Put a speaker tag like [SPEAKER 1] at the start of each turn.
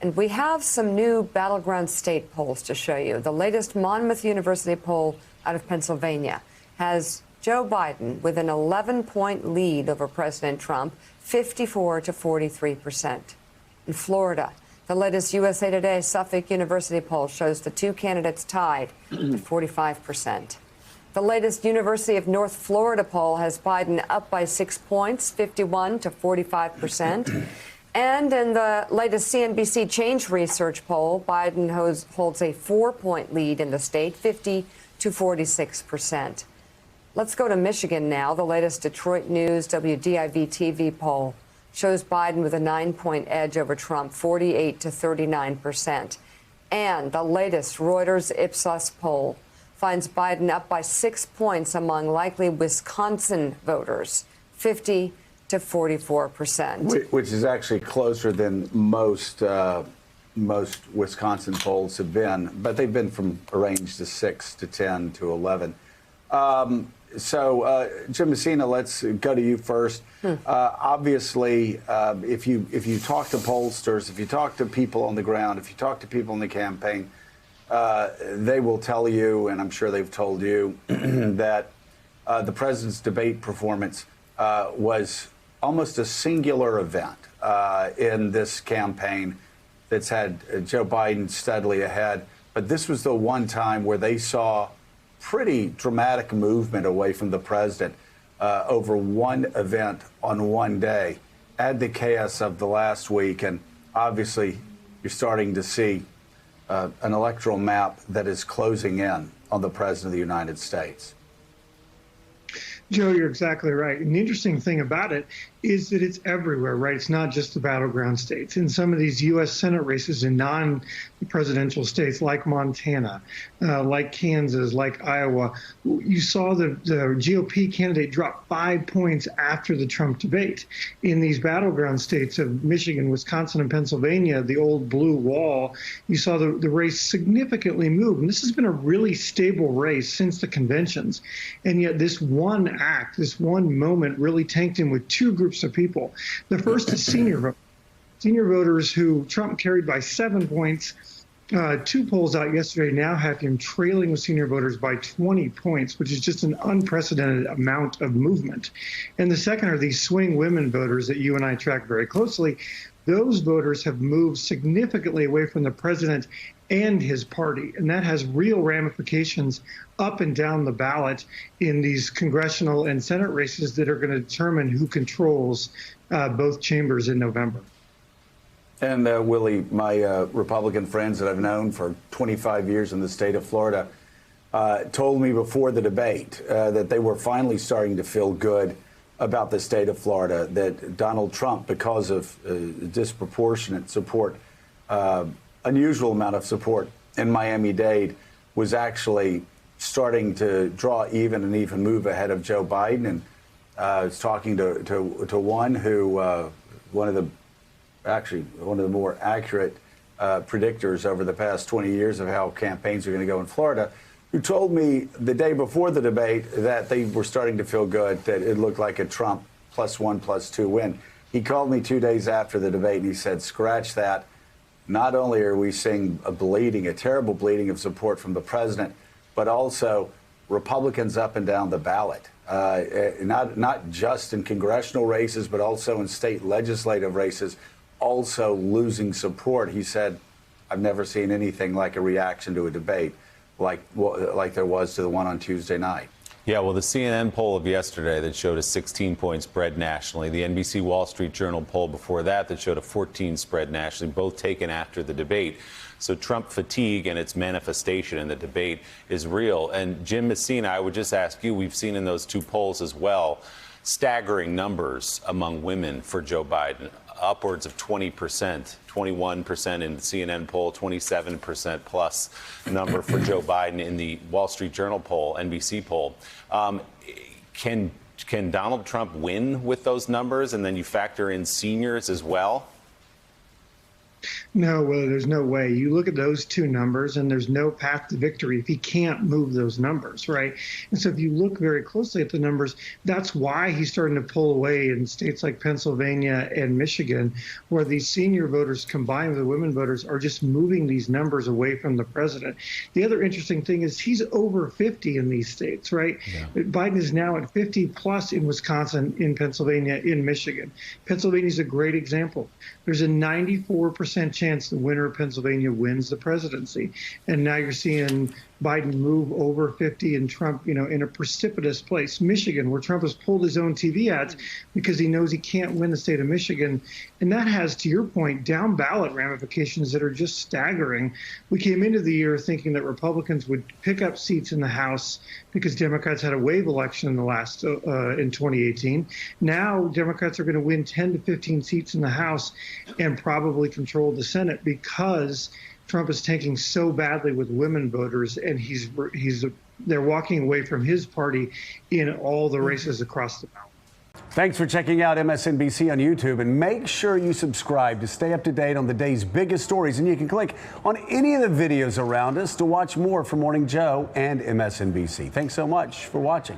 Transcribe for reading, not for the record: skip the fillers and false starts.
[SPEAKER 1] And we have some new battleground state polls to show you. The latest Monmouth University poll out of Pennsylvania has Joe Biden with an 11-point lead over President Trump, 54 to 43%. In Florida, the latest USA Today Suffolk University poll shows the two candidates tied at 45%. The latest University of North Florida poll has Biden up by 6 points, 51 to 45%. And in the latest CNBC Change Research poll, Biden holds a 4-point lead in the state, 50 to 46%. Let's go to Michigan now. The latest Detroit News WDIV TV poll shows Biden with a 9-point edge over Trump, 48 to 39%. And the latest Reuters Ipsos poll finds Biden up by 6 points among likely Wisconsin voters, 50 to 44%.
[SPEAKER 2] Which is actually closer than most Wisconsin polls have been, but they've been from a range to 6 to 10 to 11. So, Jim Messina, let's go to you first. Obviously, if you talk to pollsters, if you talk to people on the ground, if you talk to people in the campaign, they will tell you, and I'm sure they've told you, that the president's debate performance was almost a singular event in this campaign that's had Joe Biden steadily ahead. But this was the one time where they saw pretty dramatic movement away from the president over one event on one day. Add the chaos of the last week, and obviously you're starting to see an electoral map that is closing in on the president of the United States.
[SPEAKER 3] Joe, you're exactly right. And the interesting thing about it is that it's everywhere, right? It's not just the battleground states. In some of these U.S. Senate races in non-presidential states like Montana, like Kansas, like Iowa, you saw the GOP candidate drop 5 points after the Trump debate. In these battleground states of Michigan, Wisconsin, and Pennsylvania, the old blue wall, you saw the race significantly move. And this has been a really stable race since the conventions. And yet this one act, this one moment really tanked him with two groups of people. The first is senior voters. Senior voters who Trump carried by 7 points. Two polls out yesterday now have him trailing with senior voters by 20 points, which is just an unprecedented amount of movement. And the second are these swing women voters that you and I track very closely. Those voters have moved significantly away from the president and his party, and that has real ramifications up and down the ballot in these congressional and Senate races that are going to determine who controls both chambers in November.
[SPEAKER 2] And Willie, my Republican friends that I've known for 25 years in the state of Florida told me before the debate that they were finally starting to feel good about the state of Florida, that Donald Trump, because of disproportionate support, unusual amount of support in Miami-Dade, was actually starting to draw even and even move ahead of Joe Biden. And I was talking to one who, one of the more accurate predictors over the past 20 years of how campaigns are going to go in Florida, who told me the day before the debate that they were starting to feel good, that it looked like a Trump +1/+2 win. He called me 2 days after the debate and he said, scratch that. Not only are we seeing a terrible bleeding of support from the president, but also Republicans up and down the ballot, not just in congressional races, but also in state legislative races, also losing support. He said, I've never seen anything like a reaction to a debate like there was to the one on Tuesday night.
[SPEAKER 4] Yeah, well, the CNN poll of yesterday that showed a 16-point spread nationally, the NBC Wall Street Journal poll before that showed a 14 spread nationally, both taken after the debate. So Trump fatigue and its manifestation in the debate is real. And Jim Messina, I would just ask you, we've seen in those two polls as well, staggering numbers among women for Joe Biden, upwards of 20%, 21% in the CNN poll, 27% plus number for Joe Biden in the Wall Street Journal poll, NBC poll. Can Donald Trump win with those numbers? And then you factor in seniors as well?
[SPEAKER 3] No, well, there's no way. You look at those two numbers, and there's no path to victory if he can't move those numbers, right? And so if you look very closely at the numbers, that's why he's starting to pull away in states like Pennsylvania and Michigan, where these senior voters combined with the women voters are just moving these numbers away from the president. The other interesting thing is he's over 50 in these states, right? Yeah. Biden is now at 50 plus in Wisconsin, in Pennsylvania, in Michigan. Pennsylvania is a great example. There's a 94% chance the winner of Pennsylvania wins the presidency. And now you're seeing Biden move over 50 and Trump, in a precipitous place. Michigan, where Trump has pulled his own TV ads because he knows he can't win the state of Michigan. And that has, to your point, down ballot ramifications that are just staggering. We came into the year thinking that Republicans would pick up seats in the House because Democrats had a wave election in the last in 2018. Now Democrats are going to win 10 to 15 seats in the House and probably control the Senate because Trump is tanking so badly with women voters, and they're walking away from his party in all the races across the ballot.
[SPEAKER 5] Thanks for checking out MSNBC on YouTube, and make sure you subscribe to stay up to date on the day's biggest stories. And you can click on any of the videos around us to watch more from Morning Joe and MSNBC. Thanks so much for watching.